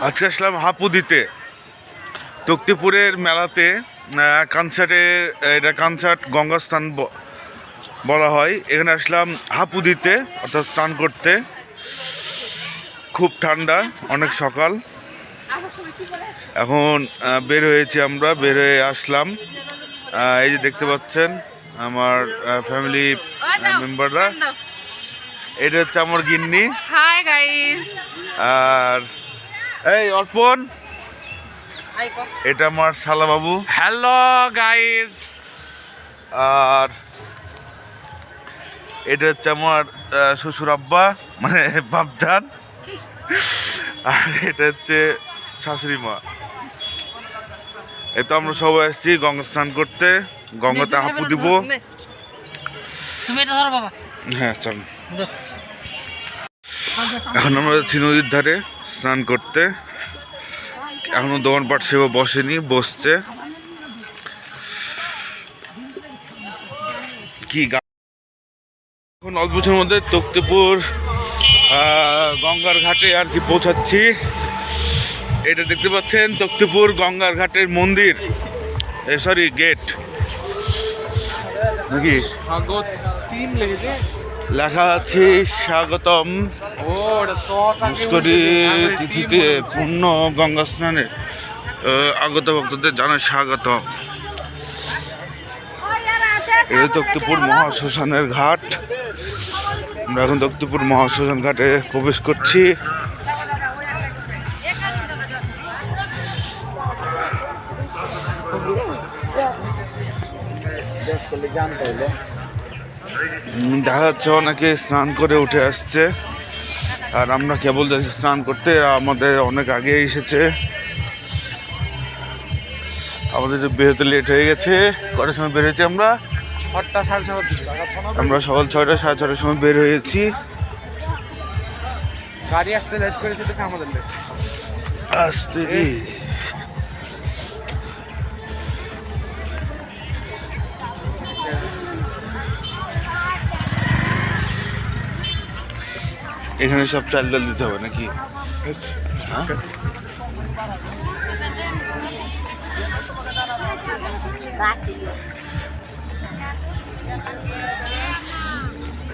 আজকে আসলাম হাপুদিতে তক্তিপুরের মেলাতে এটা কনসার্ট গঙ্গাস্থান বলা হয়। এখানে আসলাম হাপুদিতে অর্থাৎ স্নান করতে। খুব ঠান্ডা, অনেক সকাল। এখন বের হয়েছি, আমরা বের হয়ে আসলাম। এই যে দেখতে পাচ্ছেন আমার ফ্যামিলি মেম্বাররা। এটা হচ্ছে আমার গিন্নি। Hi guys. আর এই অর্পণ, এটা আমার শালা বাবু। Hello guys. আর এটা হচ্ছে আমার শ্বশুর আব্বা, মানে বাপজান। আর এটা হচ্ছে শাশুড়ি মা। তো আমরা সবাই আসছি গঙ্গা স্নান করতে, গঙ্গাতে হাপু দিব। হ্যাঁ চল, এখন আমরা যাচ্ছি নদীর ধারে স্নান করতে। এখনো দোকানপাট সেবা বসেনি, বসছে। কি এখন অল্প সময়ের মধ্যে তক্তিপুর গঙ্গার ঘাটে আর কি পৌঁছাচ্ছি। এটা দেখতে পাচ্ছেন তক্তিপুর গঙ্গার ঘাটের মন্দির, সরি গেট নাকি লেখা আছে স্বাগতম পুষ্করী তিথিতে পূর্ণ গঙ্গা স্নানে আগত ভক্তদের জানায় স্বাগতম। এটা তক্তিপুর মহাশ্মশানের ঘাট। আমরা এখন তক্তিপুর মহাশ্মশান ঘাটে প্রবেশ করছি। দেখা যাচ্ছে অনেকে স্নান করে উঠে আসছে, আর আমরা কেবল যাচ্ছি স্নান করতে। আমাদের অনেক আগে এসেছে, আমাদের বেরোতে লেট হয়ে গেছে। কটার সময় বের হয়েছি আমরা? 6টা 6:30। আমরা সকাল 6টা 6:30 সময় বের হয়েছি। গাড়ি আসতে লেট করেছে দেখে আমাদের লেট আসতে কি এখানে সব চাল ডাল দিতে হবে নাকি? হ্যাঁ,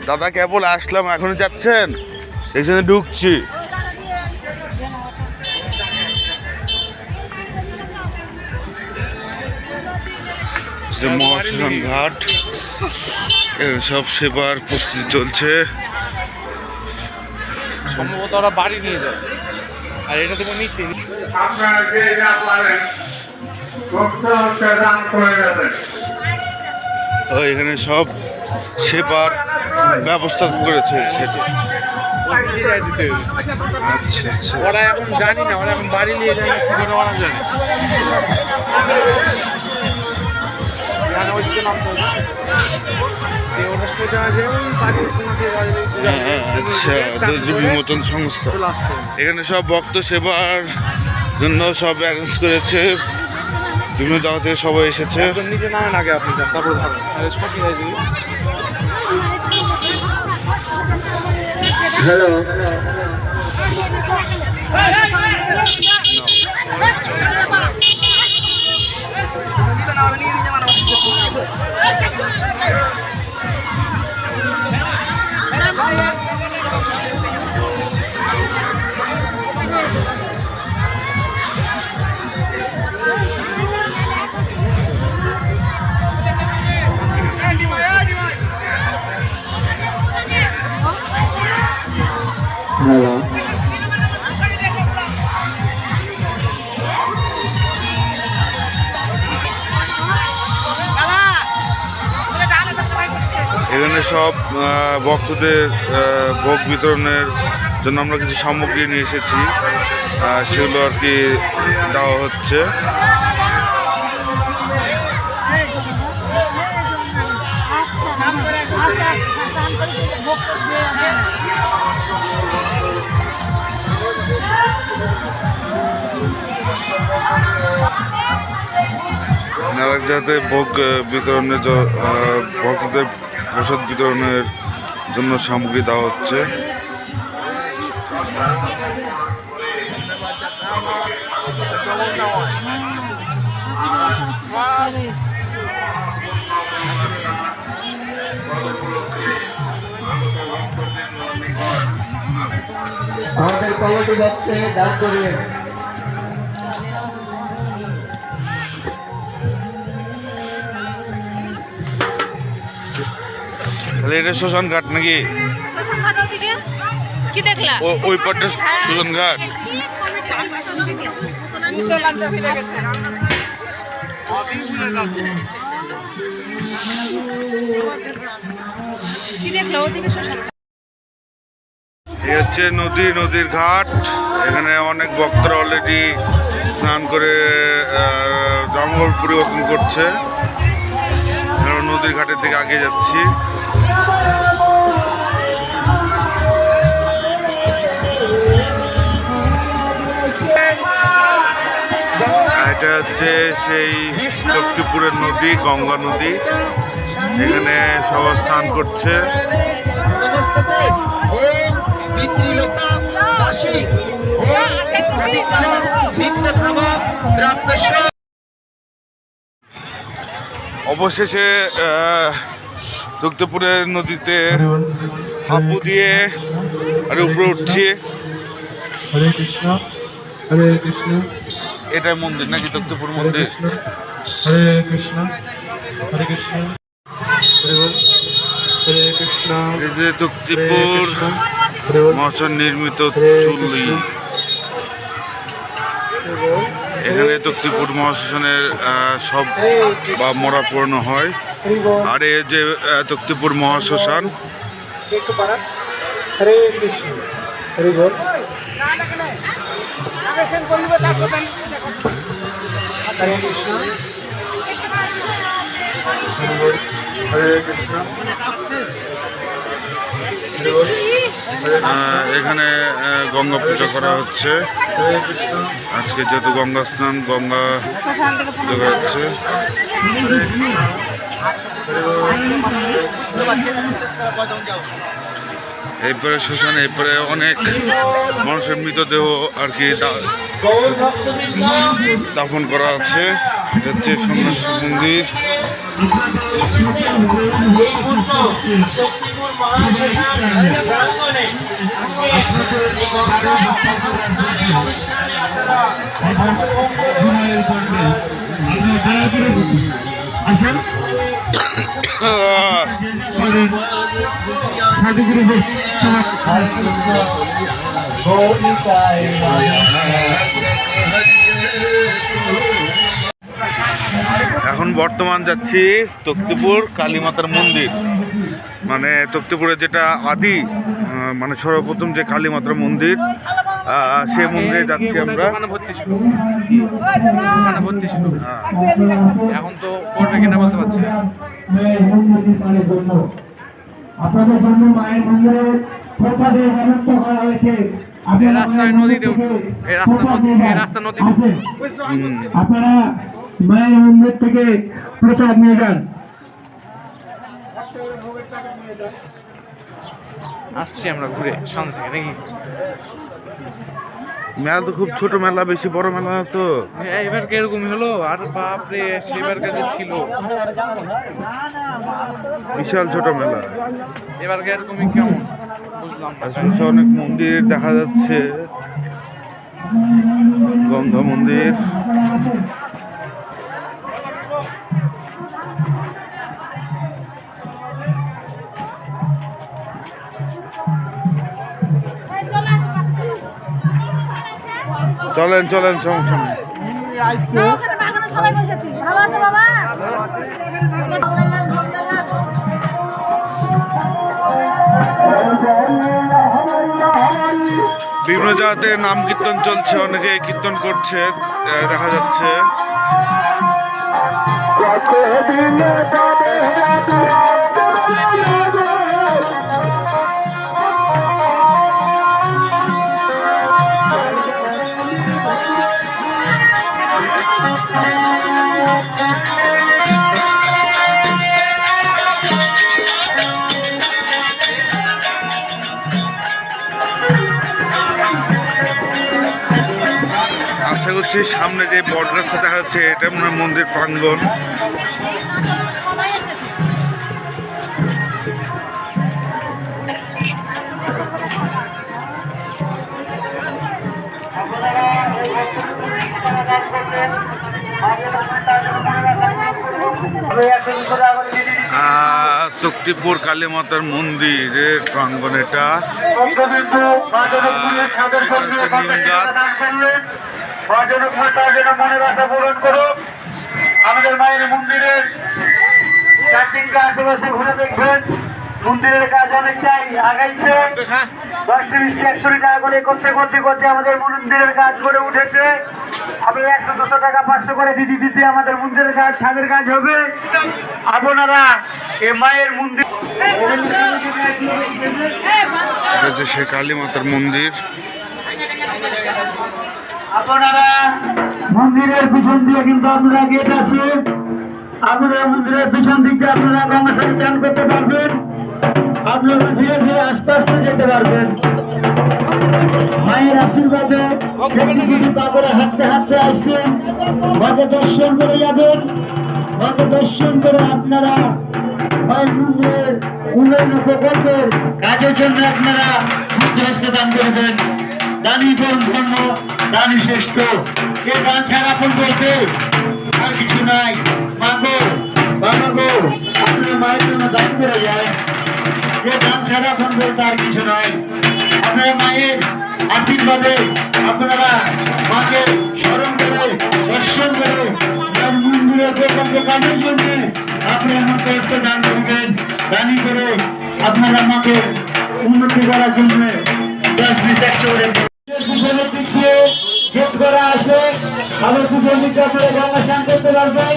দাদা কেবল আসলাম, এখনই যাচ্ছেন? এখানে ঢুকছি। মহাশ্মশান ঘাট, সব সেবার প্রস্তুতি চলছে। সম্ভবত ওরা বাড়ি নিয়ে যায়, আর এটা তুমি নিচে এখানে সব সেবার ব্যবস্থা করেছে সেটা। আচ্ছা আচ্ছা, ওরা এখন জানি না, ওরা এখন বাড়ি নিয়ে যায় কি করে ওরা জানে। আচ্ছা, বিমোচন সংস্থা এখানে সব ভক্ত সেবার জন্য সব অ্যারেঞ্জ করেছে। বিভিন্ন জায়গা থেকে সবাই এসেছে। নিচে নামেন আগে আপনি, তারপর ধরেন। হ্যালো, হ্যালো, এখানে সব ভক্তদের ভোগ বিতরণের জন্য আমরা কিছু সামগ্রী নিয়ে এসেছি, সেগুলো আর কি দেওয়া হচ্ছে। মেলার যাতে ভোগ বিতরণের ভক্তদের প্রসাদ বিতরণের জন্য সামগ্রী দেওয়া হচ্ছে। আমাদের কমিটি যাচ্ছে দান করিয়ে। তাহলে এটা শ্মশান ঘাট নাকি? কি দেখলা? ওই পাটটা শ্মশান ঘাট। কি দেখলা ওদিকে শ্মশান? এই হচ্ছে নদীর ঘাট। এখানে অনেক ভক্তরা অলরেডি স্নান করে জঙ্গল পরিবর্তন করছে। আমরা নদীর ঘাটের দিকে আগে যাচ্ছি। এটা হচ্ছে সেই শক্তিপুরের নদী, গঙ্গা নদী। এখানে সবাই স্নান করছে। অবশেষে তক্তপুরের নদীতে হাবু দিয়ে আর উপরে উঠছি। হরে কৃষ্ণ হরে কৃষ্ণ। এটাই মন্দির নাকি তক্তপুর মন্দির? হরে কৃষ্ণ হরে কৃষ্ণ। হরে বল। হরে কৃষ্ণ। এই যে তক্তিপুর মহাশন নির্মিত চুল্লি। এখানে তক্তিপুর মহাশাসনের সব বা মরা পূর্ণ হয়। আর এই যে তক্তিপুর মহাশ্মশান। হরে কৃষ্ণ হরে বল। হরে কৃষ্ণ হরে বল। হরে কৃষ্ণ হরে বল। এখানে গঙ্গা পূজা করা হচ্ছে। হরে কৃষ্ণ আজকে যেহেতু গঙ্গা স্নান, গঙ্গা পূজা করা হচ্ছে। এরপরে শ্মশান, এরপরে অনেক মানুষের মৃতদেহ আর কি দাফন করা আছে। এটা হচ্ছে সন্ন্যাসী মন্দির। এখন বর্তমান যাচ্ছি তক্তিপুর কালীমাতার মন্দির। মানে তক্তিপুরের যেটা আদি মানে সর্বপ্রথম যে কালীমাতার মন্দির, সে মন্দিরে যাচ্ছি আমরা। দোকানে ভর্তি ছিল, দোকানে ভর্তি ছিল। এখন তো করবে কিনা বলতে পারছি না। আপনাদের জন্য মায়ের মন্দিরে প্রসাদের ব্যবস্থা করা হয়েছে। এই রাস্তায় নদীতে উঠবো, এই রাস্তা নদীতে। আপনারা মায়ের মন্দির থেকে প্রসাদ নিয়ে যান। আসছি আমরা ঘুরে সামনে থেকে নাকি। মেলা তো খুব ছোট মেলা, বেশি বড় মেলা না তো। এবার এরকমই হলো। আর বাপরে সেবার কাছে ছিল, বিশাল ছোট মেলা। এবার এরকমই কেমন বুঝলাম না। আশেপাশে অনেক মন্দির দেখা যাচ্ছে। গঙ্গা মন্দির, চলেন চলেন সমস্যা নেই। সবাই বসেছি, ভালো আছে বাবা? বিভিন্ন জায়গাতে নাম কীর্তন চলছে, অনেকে কীর্তন করছে দেখা যাচ্ছে। আশা করছি সামনে যে বট গাছটা দেখা যাচ্ছে এটা মনে হয় মন্দির প্রাঙ্গণ। সবাই এসেছে। তক্তিপুর কালী মাতার মন্দিরের প্রাঙ্গণ এটা। আমাদের মায়ের মন্দিরের চারদিনকে আশেপাশে ঘুরে দেখবেন, মন্দিরের কাজ অনেকটাই আগাইছে। 10-20-100 টাকা করে করতে করতে করতে আমাদের মন্দিরের কাজ করে উঠেছে। আপনারা 100-200 টাকা 500 করে দিতে দিতে আমাদের মন্দিরের কাজ, ছাদের কাজ হবে। আপনারা এ মায়ের মন্দির এটা হচ্ছে সেই কালী মাতার মন্দির। আপনারা মন্দিরের পিছন দিয়ে কিন্তু আপনারা গেট আছে, আপনারা মন্দিরের পিছন দিকে আপনারা গঙ্গার সাথে চান করতে পারবেন। আপনারা ধীরে ধীরে আস্তে আস্তে যেতে পারবেন। মায়ের আশীর্বাদে তারপরে হাঁটতে হাঁটতে আসছেন, মাকে দর্শন করে যাবেন। মাকে দর্শন করে আপনারা মায়ের মন্দিরের উন্নয়ন প্রকল্পের কাজের জন্য আপনারা বুদ্ধহস্তে দান করবেন। দানই পরম ধর্ম, দানই শ্রেষ্ঠ। এ দান ছাড়া আপন বলতে আর কিছু নাই। মা গো, বাবা গো, আপনারা মায়ের জন্য দান করে যায়। যে দান ছাড়া আপন বলতে আর কিছু নাই। আপনারা মায়ের আশীর্বাদে আপনারা মাকে স্মরণ করে দর্শন করে মায়ের মন্দিরের প্রকল্প কাজের জন্য আপনারা মুক্ত দান করবেন। দানই করে আপনারা মাকে উন্নতি করার জন্য 10-20-100 করে পিছনের দিক দিয়ে গেট করা আছে। ভালো পুজো দিতে আপনারা গঙ্গা স্নান করতে পারবেন।